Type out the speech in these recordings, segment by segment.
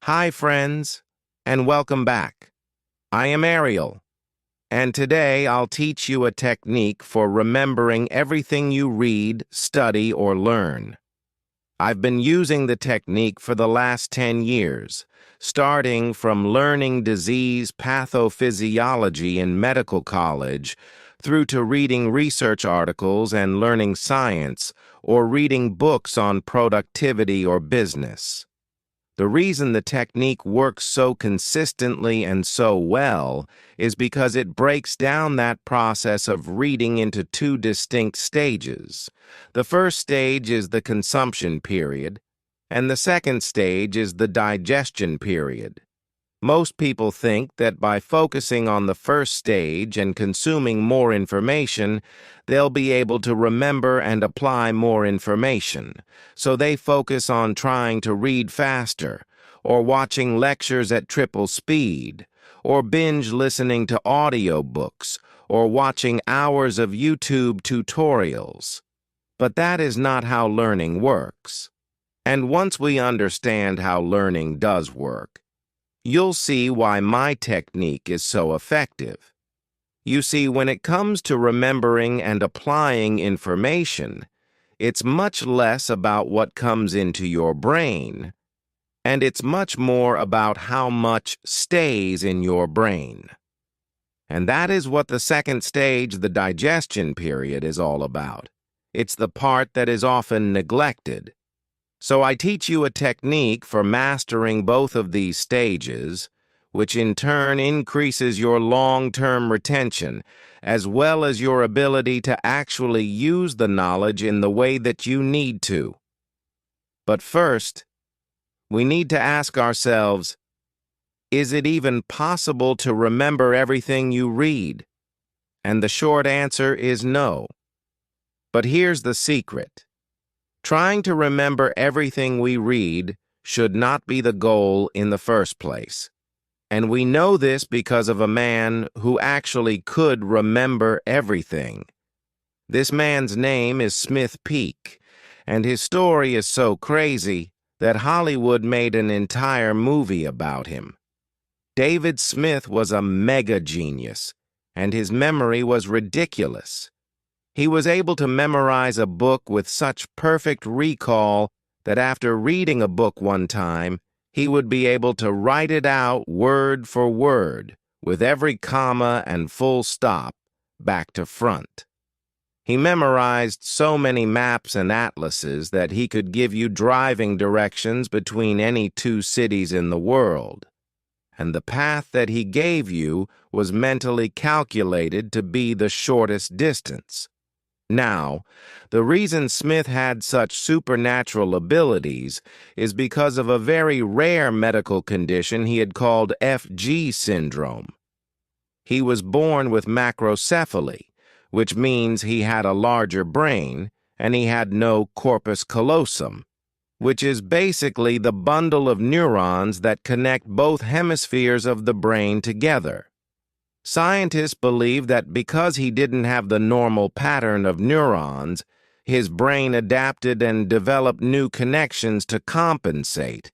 Hi, friends, and welcome back. I am Ariel, and today I'll teach you a technique for remembering everything you read, study, or learn. I've been using the technique for the last 10 years, starting from learning disease pathophysiology in medical college through to reading research articles and learning science or reading books on productivity or business. The reason the technique works so consistently and so well is because it breaks down that process of reading into two distinct stages. The first stage is the consumption period, and the second stage is the digestion period. Most people think that by focusing on the first stage and consuming more information, they'll be able to remember and apply more information, so they focus on trying to read faster, or watching lectures at triple speed, or binge listening to audiobooks, or watching hours of YouTube tutorials. But that is not how learning works. And once we understand how learning does work, you'll see why my technique is so effective. You see, when it comes to remembering and applying information, it's much less about what comes into your brain, and it's much more about how much stays in your brain. And that is what the second stage, the digestion period, is all about. It's the part that is often neglected. So I teach you a technique for mastering both of these stages, which in turn increases your long-term retention, as well as your ability to actually use the knowledge in the way that you need to. But first, we need to ask ourselves, is it even possible to remember everything you read? And the short answer is no. But here's the secret. Trying to remember everything we read should not be the goal in the first place. And we know this because of a man who actually could remember everything. This man's name is Smith Peak, and his story is so crazy that Hollywood made an entire movie about him. David Smith was a mega genius, and his memory was ridiculous. He was able to memorize a book with such perfect recall that after reading a book one time, he would be able to write it out word for word, with every comma and full stop, back to front. He memorized so many maps and atlases that he could give you driving directions between any two cities in the world. And the path that he gave you was mentally calculated to be the shortest distance. Now, the reason Smith had such supernatural abilities is because of a very rare medical condition he had called FG syndrome. He was born with macrocephaly, which means he had a larger brain, and he had no corpus callosum, which is basically the bundle of neurons that connect both hemispheres of the brain together. Scientists believe that because he didn't have the normal pattern of neurons, his brain adapted and developed new connections to compensate,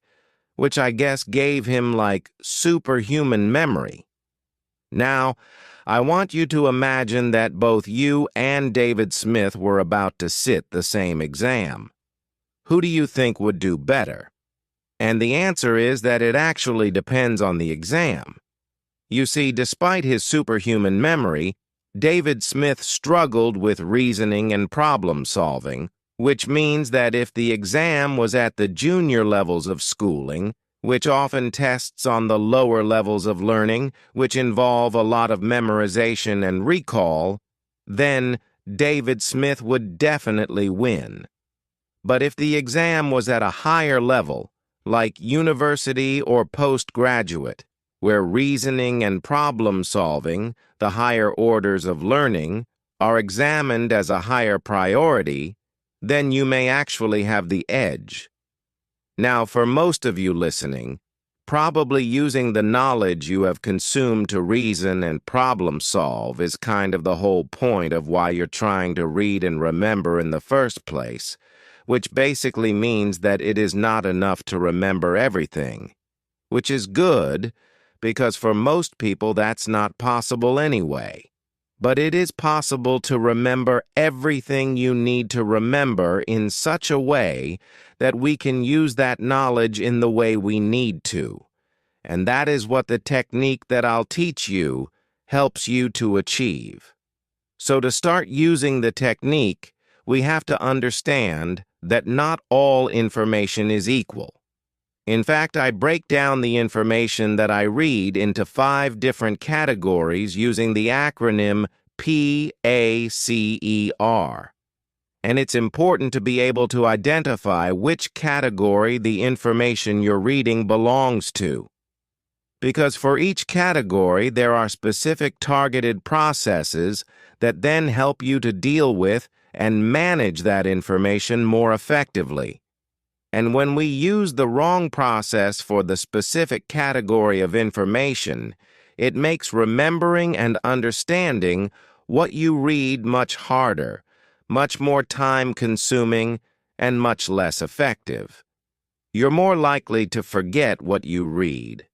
which I guess gave him like superhuman memory. Now, I want you to imagine that both you and David Smith were about to sit the same exam. Who do you think would do better? And the answer is that it actually depends on the exam. You see, despite his superhuman memory, David Smith struggled with reasoning and problem solving, which means that if the exam was at the junior levels of schooling, which often tests on the lower levels of learning, which involve a lot of memorization and recall, then David Smith would definitely win. But if the exam was at a higher level, like university or postgraduate, where reasoning and problem-solving, the higher orders of learning, are examined as a higher priority, then you may actually have the edge. Now, for most of you listening, probably using the knowledge you have consumed to reason and problem-solve is kind of the whole point of why you're trying to read and remember in the first place, which basically means that it is not enough to remember everything. which is good because for most people that's not possible anyway. But it is possible to remember everything you need to remember in such a way that we can use that knowledge in the way we need to. And that is what the technique that I'll teach you helps you to achieve. So to start using the technique, we have to understand that not all information is equal. In fact, I break down the information that I read into 5 different categories using the acronym PACER. And it's important to be able to identify which category the information you're reading belongs to. Because for each category, there are specific targeted processes that then help you to deal with and manage that information more effectively. And when we use the wrong process for the specific category of information, it makes remembering and understanding what you read much harder, much more time-consuming, and much less effective. You're more likely to forget what you read.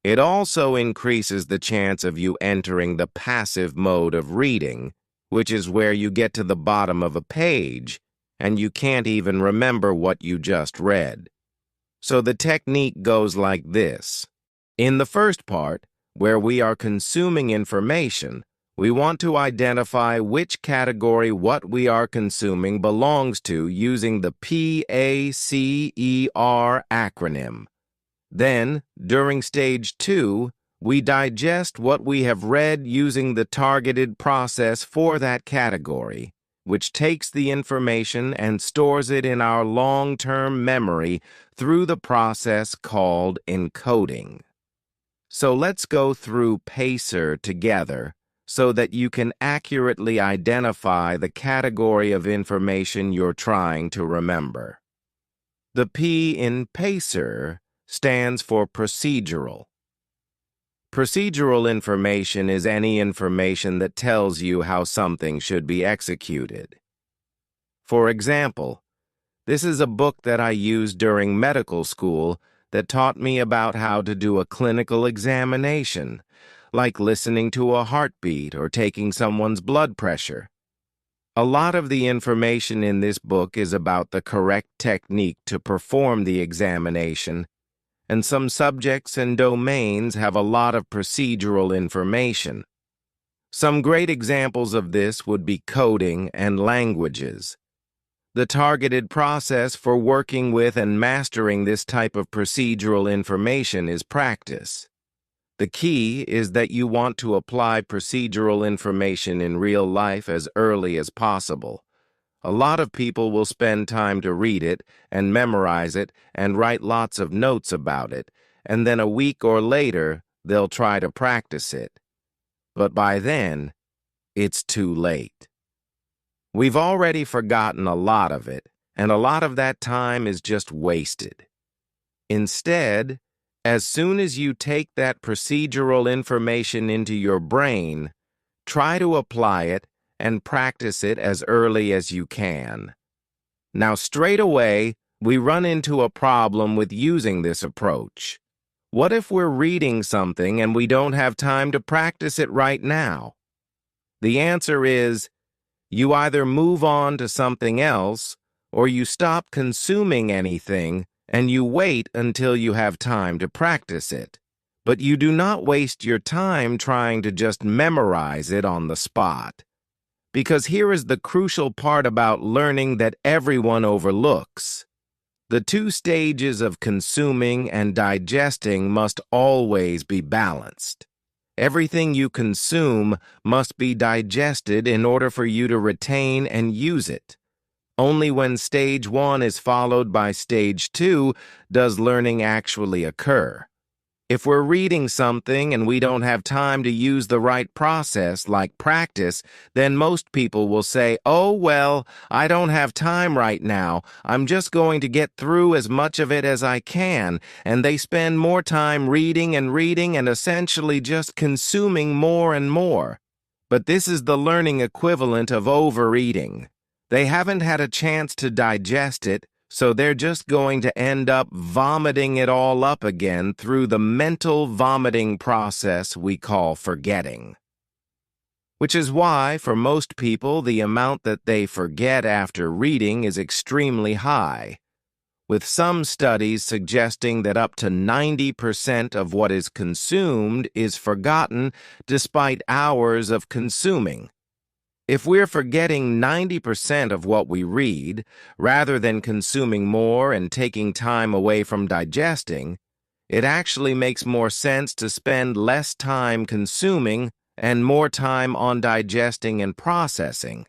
It also increases the chance of you entering the passive mode of reading, which is where you get to the bottom of a page and you can't even remember what you just read. So the technique goes like this. In the first part, where we are consuming information, we want to identify which category what we are consuming belongs to using the PACER acronym. Then, during stage 2, we digest what we have read using the targeted process for that category, which takes the information and stores it in our long-term memory through the process called encoding. So let's go through PACER together so that you can accurately identify the category of information you're trying to remember. The P in PACER stands for procedural. Procedural information is any information that tells you how something should be executed. For example, this is a book that I used during medical school that taught me about how to do a clinical examination, like listening to a heartbeat or taking someone's blood pressure. A lot of the information in this book is about the correct technique to perform the examination, and some subjects and domains have a lot of procedural information. Some great examples of this would be coding and languages. The targeted process for working with and mastering this type of procedural information is practice. The key is that you want to apply procedural information in real life as early as possible. A lot of people will spend time to read it and memorize it and write lots of notes about it, and then a week or later, they'll try to practice it. But by then, it's too late. We've already forgotten a lot of it, and a lot of that time is just wasted. Instead, as soon as you take that procedural information into your brain, try to apply it and practice it as early as you can. Now, straight away, we run into a problem with using this approach. What if we're reading something and we don't have time to practice it right now? The answer is, you either move on to something else, or you stop consuming anything and you wait until you have time to practice it. But you do not waste your time trying to just memorize it on the spot. Because here is the crucial part about learning that everyone overlooks. The 2 stages of consuming and digesting must always be balanced. Everything you consume must be digested in order for you to retain and use it. Only when stage 1 is followed by stage 2 does learning actually occur. If we're reading something and we don't have time to use the right process, like practice, then most people will say, "Oh, well, I don't have time right now. I'm just going to get through as much of it as I can." And they spend more time reading and essentially just consuming more and more. But this is the learning equivalent of overeating. They haven't had a chance to digest it, So they're just going to end up vomiting it all up again through the mental vomiting process we call forgetting. Which is why, for most people, the amount that they forget after reading is extremely high, with some studies suggesting that up to 90% of what is consumed is forgotten despite hours of consuming. If we're forgetting 90% of what we read, rather than consuming more and taking time away from digesting, it actually makes more sense to spend less time consuming and more time on digesting and processing.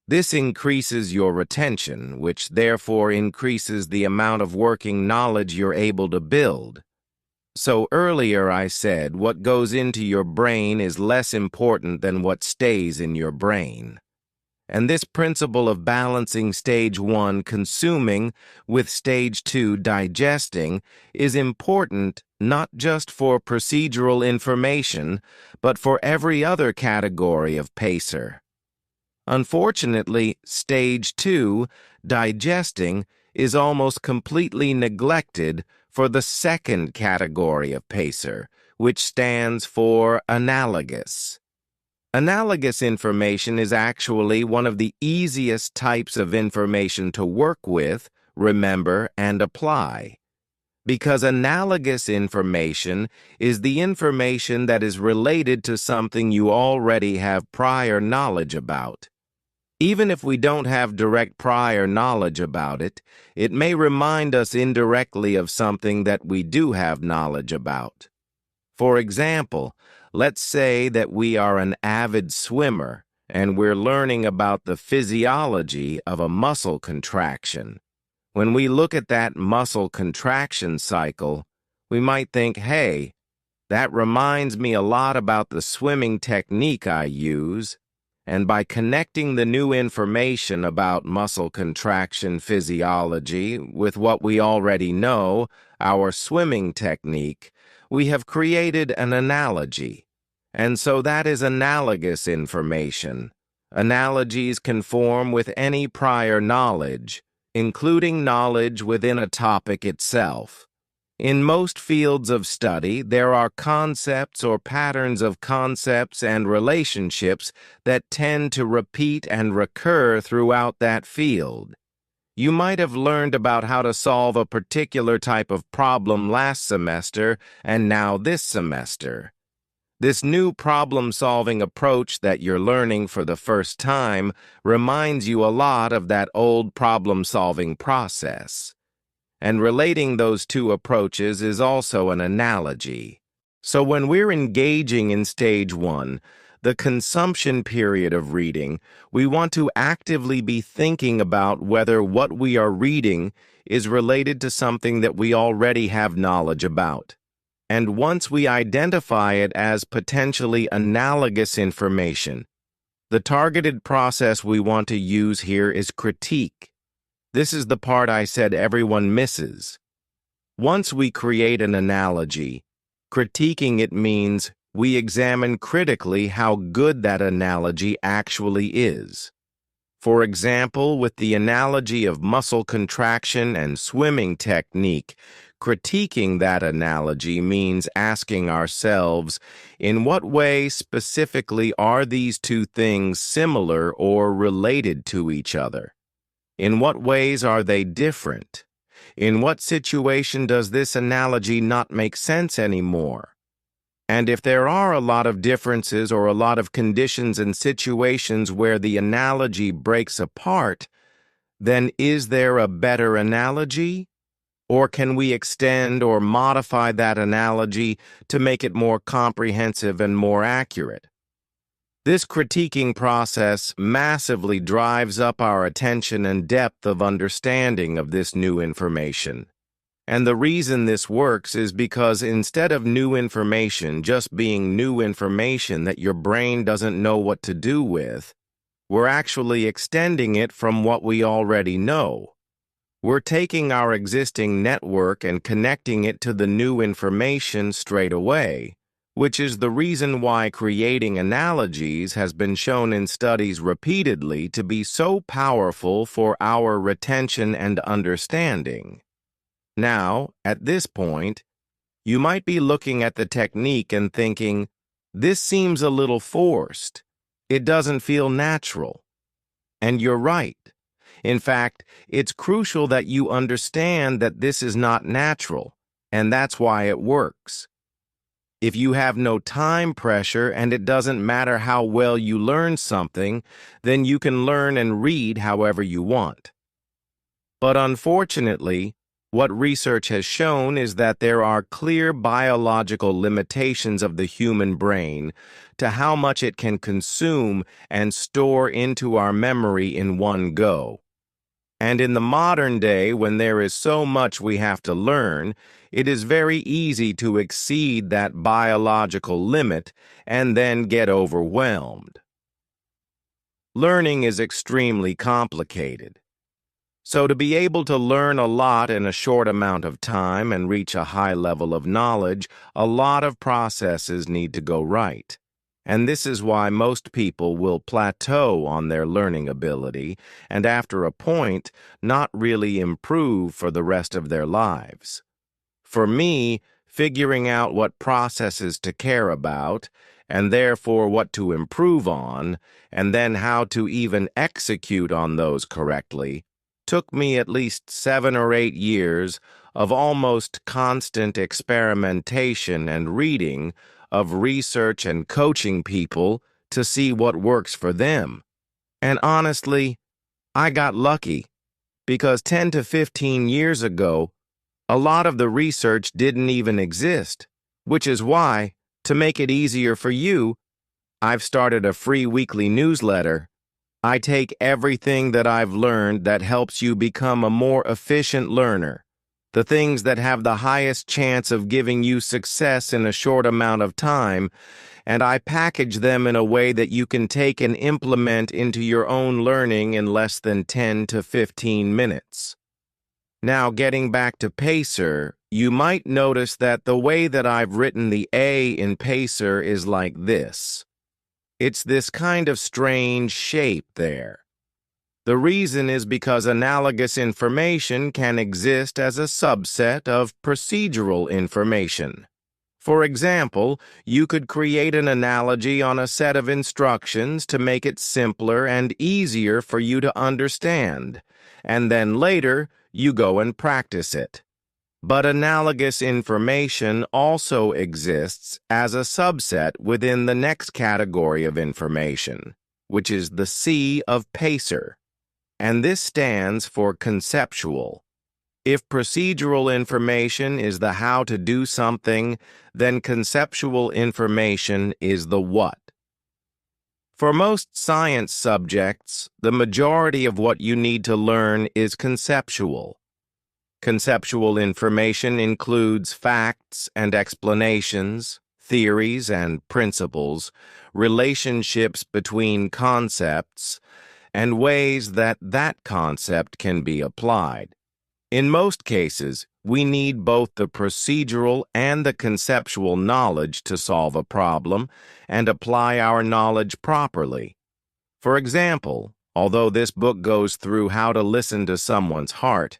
This increases your retention, which therefore increases the amount of working knowledge you're able to build. So earlier I said what goes into your brain is less important than what stays in your brain. And this principle of balancing stage 1 consuming with stage 2 digesting is important not just for procedural information, but for every other category of pacer. Unfortunately, stage 2 digesting is almost completely neglected for the second category of pacer, which stands for analogous. Analogous information is actually one of the easiest types of information to work with, remember, and apply. Because analogous information is the information that is related to something you already have prior knowledge about. Even if we don't have direct prior knowledge about it, it may remind us indirectly of something that we do have knowledge about. For example, let's say that we are an avid swimmer and we're learning about the physiology of a muscle contraction. When we look at that muscle contraction cycle, we might think, hey, that reminds me a lot about the swimming technique I use, and by connecting the new information about muscle contraction physiology with what we already know, our swimming technique, we have created an analogy. And so that is analogous information. Analogies can form with any prior knowledge, including knowledge within a topic itself. In most fields of study, there are concepts or patterns of concepts and relationships that tend to repeat and recur throughout that field. You might have learned about how to solve a particular type of problem last semester and now this semester. This new problem-solving approach that you're learning for the first time reminds you a lot of that old problem-solving process. And relating those two approaches is also an analogy. So when we're engaging in stage 1, the consumption period of reading, we want to actively be thinking about whether what we are reading is related to something that we already have knowledge about. And once we identify it as potentially analogous information, the targeted process we want to use here is critique. This is the part I said everyone misses. Once we create an analogy, critiquing it means we examine critically how good that analogy actually is. For example, with the analogy of muscle contraction and swimming technique, critiquing that analogy means asking ourselves, in what way specifically are these two things similar or related to each other? In what ways are they different? In what situation does this analogy not make sense anymore? And if there are a lot of differences or a lot of conditions and situations where the analogy breaks apart, then is there a better analogy? Or can we extend or modify that analogy to make it more comprehensive and more accurate? This critiquing process massively drives up our attention and depth of understanding of this new information. And the reason this works is because instead of new information just being new information that your brain doesn't know what to do with, we're actually extending it from what we already know. We're taking our existing network and connecting it to the new information straight away, which is the reason why creating analogies has been shown in studies repeatedly to be so powerful for our retention and understanding. Now, at this point, you might be looking at the technique and thinking, this seems a little forced. It doesn't feel natural. And you're right. In fact, it's crucial that you understand that this is not natural, and that's why it works. If you have no time pressure and it doesn't matter how well you learn something, then you can learn and read however you want. But unfortunately, what research has shown is that there are clear biological limitations of the human brain to how much it can consume and store into our memory in one go. And in the modern day, when there is so much we have to learn, it is very easy to exceed that biological limit and then get overwhelmed. Learning is extremely complicated. So to be able to learn a lot in a short amount of time and reach a high level of knowledge, a lot of processes need to go right. And this is why most people will plateau on their learning ability and after a point, not really improve for the rest of their lives. For me, figuring out what processes to care about, and therefore what to improve on, and then how to even execute on those correctly, took me at least 7 or 8 years of almost constant experimentation and reading of research and coaching people to see what works for them. And honestly, I got lucky because 10 to 15 years ago, a lot of the research didn't even exist, which is why, to make it easier for you, I've started a free weekly newsletter. I take everything that I've learned that helps you become a more efficient learner, the things that have the highest chance of giving you success in a short amount of time, and I package them in a way that you can take and implement into your own learning in less than 10 to 15 minutes. Now, getting back to Pacer, you might notice that the way that I've written the A in Pacer is like this. It's this kind of strange shape there. The reason is because analogous information can exist as a subset of procedural information. For example, you could create an analogy on a set of instructions to make it simpler and easier for you to understand, and then later you go and practice it. But analogous information also exists as a subset within the next category of information, which is the C of Pacer, and this stands for conceptual. If procedural information is the how to do something, then conceptual information is the what. For most science subjects, the majority of what you need to learn is conceptual. Conceptual information includes facts and explanations, theories and principles, relationships between concepts, and ways that that concept can be applied. In most cases, we need both the procedural and the conceptual knowledge to solve a problem and apply our knowledge properly. For example, although this book goes through how to listen to someone's heart,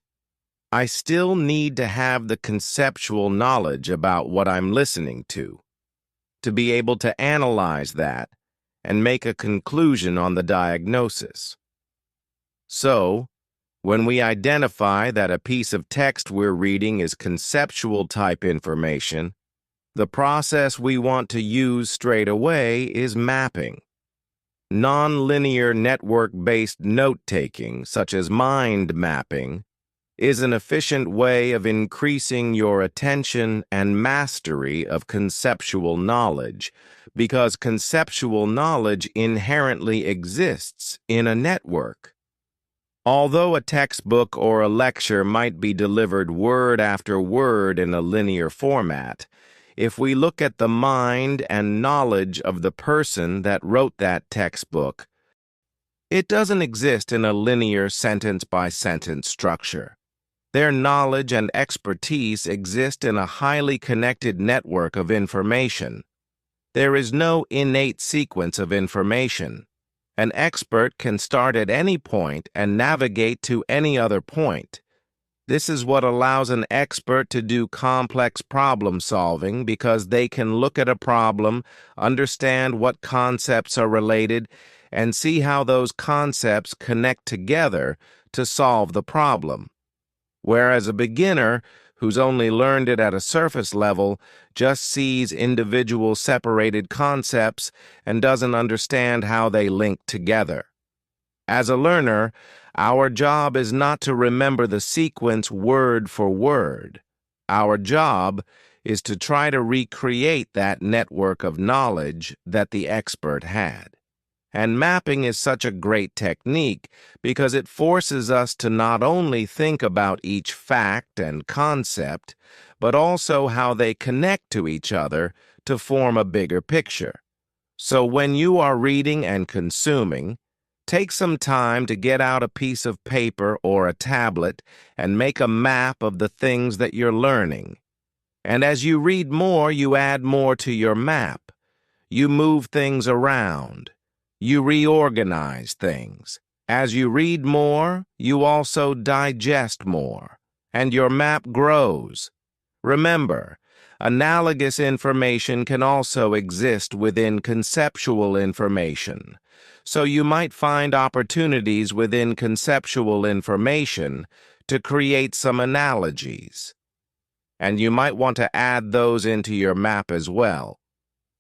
I still need to have the conceptual knowledge about what I'm listening to be able to analyze that and make a conclusion on the diagnosis. So, when we identify that a piece of text we're reading is conceptual type information, the process we want to use straight away is mapping. Non-linear network-based note-taking, such as mind mapping, is an efficient way of increasing your attention and mastery of conceptual knowledge, because conceptual knowledge inherently exists in a network. Although a textbook or a lecture might be delivered word after word in a linear format, if we look at the mind and knowledge of the person that wrote that textbook, it doesn't exist in a linear sentence-by-sentence structure. Their knowledge and expertise exist in a highly connected network of information. There is no innate sequence of information. An expert can start at any point and navigate to any other point. This is what allows an expert to do complex problem solving because they can look at a problem, understand what concepts are related, and see how those concepts connect together to solve the problem. Whereas a beginner, who's only learned it at a surface level, just sees individual separated concepts and doesn't understand how they link together. As a learner, our job is not to remember the sequence word for word. Our job is to try to recreate that network of knowledge that the expert had. And mapping is such a great technique because it forces us to not only think about each fact and concept, but also how they connect to each other to form a bigger picture. So when you are reading and consuming, take some time to get out a piece of paper or a tablet and make a map of the things that you're learning. And as you read more, you add more to your map. You move things around. You reorganize things. As you read more, you also digest more, and your map grows. Remember, analogous information can also exist within conceptual information. So you might find opportunities within conceptual information to create some analogies. And you might want to add those into your map as well.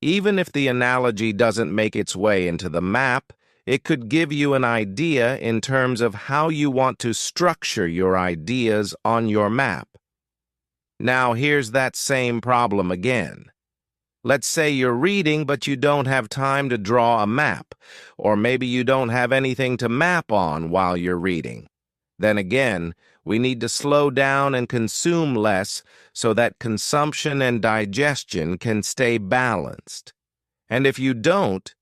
Even if the analogy doesn't make its way into the map, it could give you an idea in terms of how you want to structure your ideas on your map. Now here's that same problem again. Let's say you're reading, but you don't have time to draw a map, or maybe you don't have anything to map on while you're reading. Then again, we need to slow down and consume less so that consumption and digestion can stay balanced. And if you don't,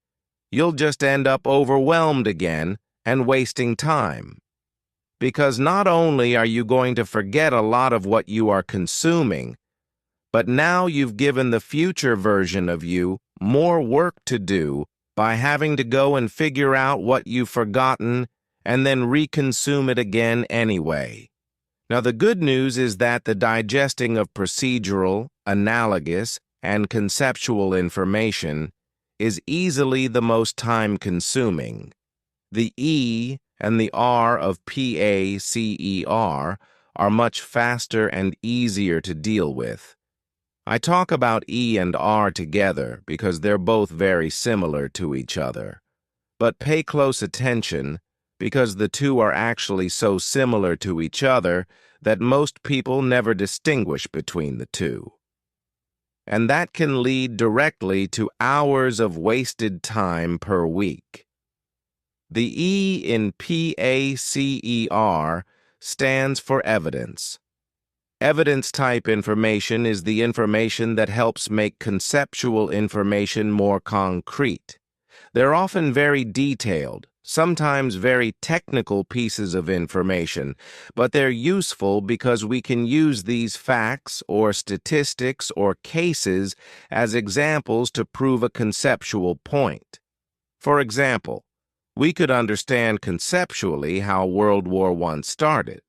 you'll just end up overwhelmed again and wasting time. Because not only are you going to forget a lot of what you are consuming, but now you've given the future version of you more work to do by having to go and figure out what you've forgotten and then reconsume it again anyway. Now, the good news is that the digesting of procedural, analogous, and conceptual information is easily the most time-consuming. The E and the R of PACER are much faster and easier to deal with. I talk about E and R together because they're both very similar to each other. But pay close attention because the two are actually so similar to each other that most people never distinguish between the two. And that can lead directly to hours of wasted time per week. The E in PACER stands for evidence. Evidence-type information is the information that helps make conceptual information more concrete. They're often very detailed, sometimes very technical pieces of information, but they're useful because we can use these facts or statistics or cases as examples to prove a conceptual point. For example, we could understand conceptually how World War I started,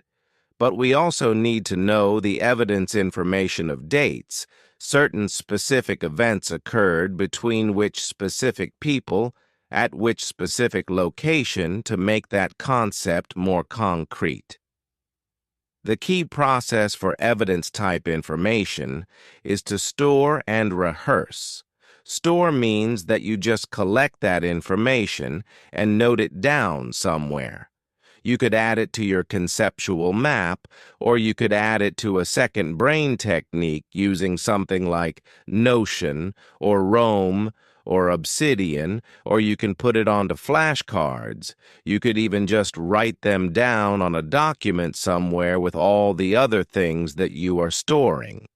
but we also need to know the evidence information of dates. Certain specific events occurred between which specific people at which specific location to make that concept more concrete. The key process for evidence-type information is to store and rehearse. Store means that you just collect that information and note it down somewhere. You could add it to your conceptual map, or you could add it to a second brain technique using something like Notion or Roam or Obsidian, or you can put it onto flashcards. You could even just write them down on a document somewhere with all the other things that you are storing.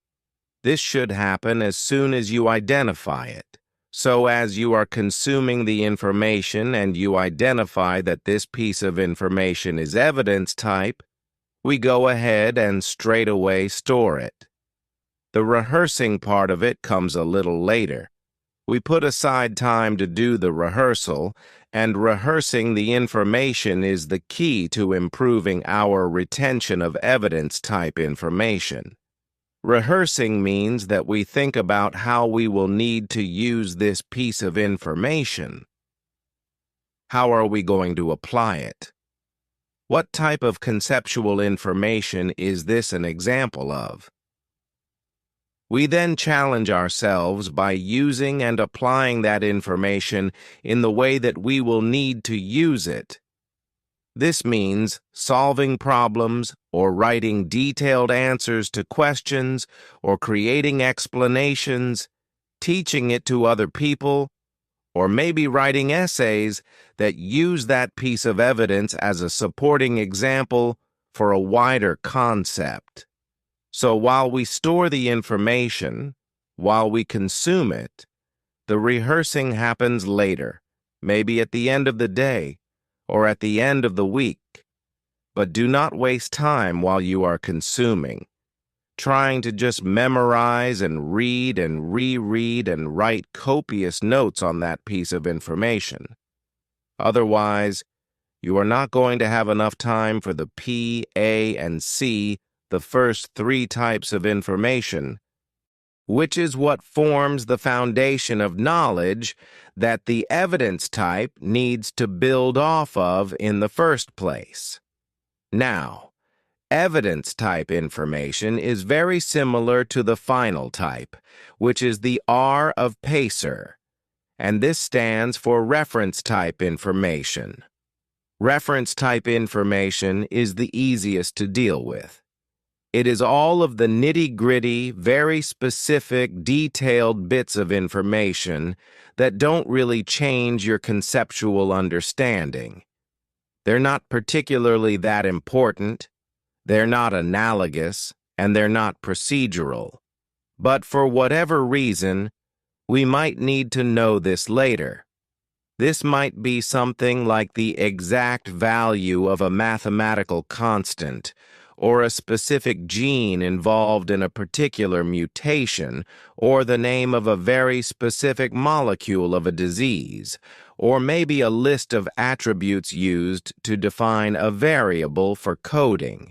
This should happen as soon as you identify it. So as you are consuming the information and you identify that this piece of information is evidence type, we go ahead and straight away store it. The rehearsing part of it comes a little later. We put aside time to do the rehearsal, and rehearsing the information is the key to improving our retention of evidence-type information. Rehearsing means that we think about how we will need to use this piece of information. How are we going to apply it? What type of conceptual information is this an example of? We then challenge ourselves by using and applying that information in the way that we will need to use it. This means solving problems or writing detailed answers to questions or creating explanations, teaching it to other people, or maybe writing essays that use that piece of evidence as a supporting example for a wider concept. So while we store the information, while we consume it, the rehearsing happens later, maybe at the end of the day, or at the end of the week. But do not waste time while you are consuming, trying to just memorize and read and reread and write copious notes on that piece of information. Otherwise, you are not going to have enough time for the P, A, and C, the first three types of information, which is what forms the foundation of knowledge that the evidence type needs to build off of in the first place. Now, evidence type information is very similar to the final type, which is the R of PACER, and this stands for reference type information. Reference type information is the easiest to deal with. It is all of the nitty-gritty, very specific, detailed bits of information that don't really change your conceptual understanding. They're not particularly that important, they're not analogous, and they're not procedural. But for whatever reason, we might need to know this later. This might be something like the exact value of a mathematical constant, or a specific gene involved in a particular mutation, or the name of a very specific molecule of a disease, or maybe a list of attributes used to define a variable for coding.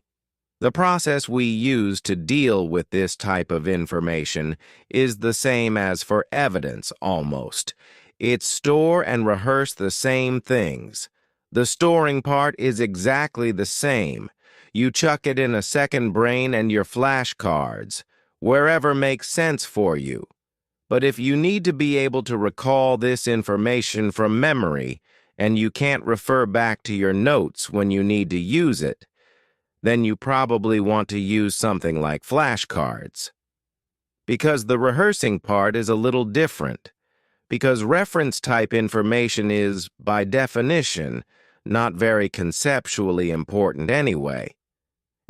The process we use to deal with this type of information is the same as for evidence, almost. It's store and rehearse the same things. The storing part is exactly the same. You chuck it in a second brain and your flashcards, wherever makes sense for you. But if you need to be able to recall this information from memory, and you can't refer back to your notes when you need to use it, then you probably want to use something like flashcards. Because the rehearsing part is a little different. Because reference type information is, by definition, not very conceptually important anyway.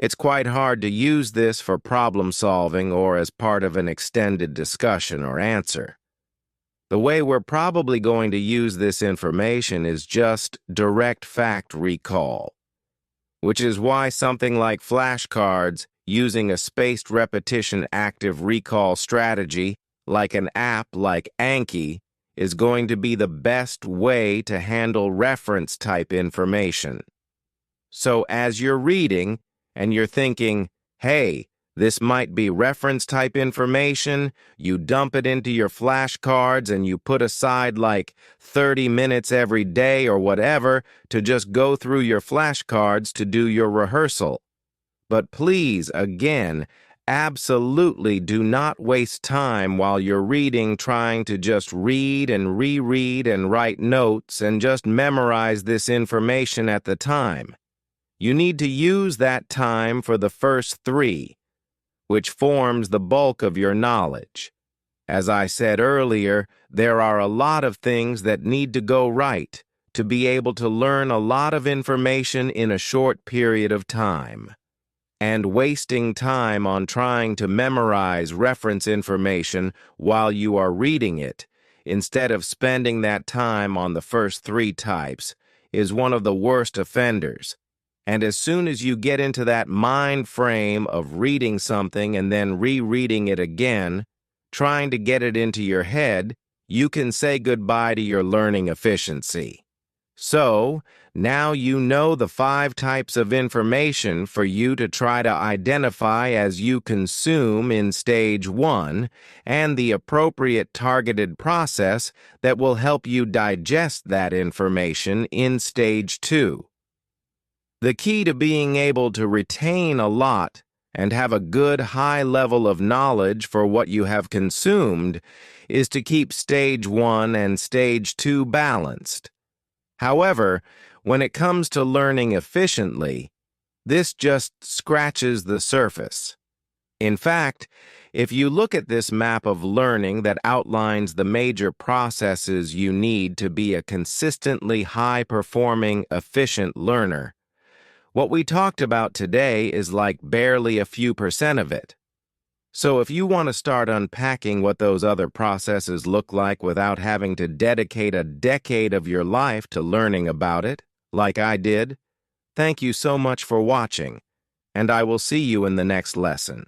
It's quite hard to use this for problem solving or as part of an extended discussion or answer. The way we're probably going to use this information is just direct fact recall, which is why something like flashcards using a spaced repetition active recall strategy like an app like Anki is going to be the best way to handle reference type information. So as you're reading and you're thinking, hey, this might be reference type information, you dump it into your flashcards and you put aside like 30 minutes every day or whatever to just go through your flashcards to do your rehearsal. But please, again, absolutely do not waste time while you're reading trying to just read and reread and write notes and just memorize this information at the time. You need to use that time for the first three, which forms the bulk of your knowledge. As I said earlier, there are a lot of things that need to go right to be able to learn a lot of information in a short period of time. And wasting time on trying to memorize reference information while you are reading it, instead of spending that time on the first three types, is one of the worst offenders. And as soon as you get into that mind frame of reading something and then rereading it again, trying to get it into your head, you can say goodbye to your learning efficiency. So, now you know the 5 types of information for you to try to identify as you consume in Stage 1 and the appropriate targeted process that will help you digest that information in Stage 2. The key to being able to retain a lot and have a good high level of knowledge for what you have consumed is to keep Stage 1 and Stage 2 balanced. However, when it comes to learning efficiently, this just scratches the surface. In fact, if you look at this map of learning that outlines the major processes you need to be a consistently high-performing, efficient learner, what we talked about today is like barely a few % of it. So if you want to start unpacking what those other processes look like without having to dedicate a decade of your life to learning about it, like I did, thank you so much for watching, and I will see you in the next lesson.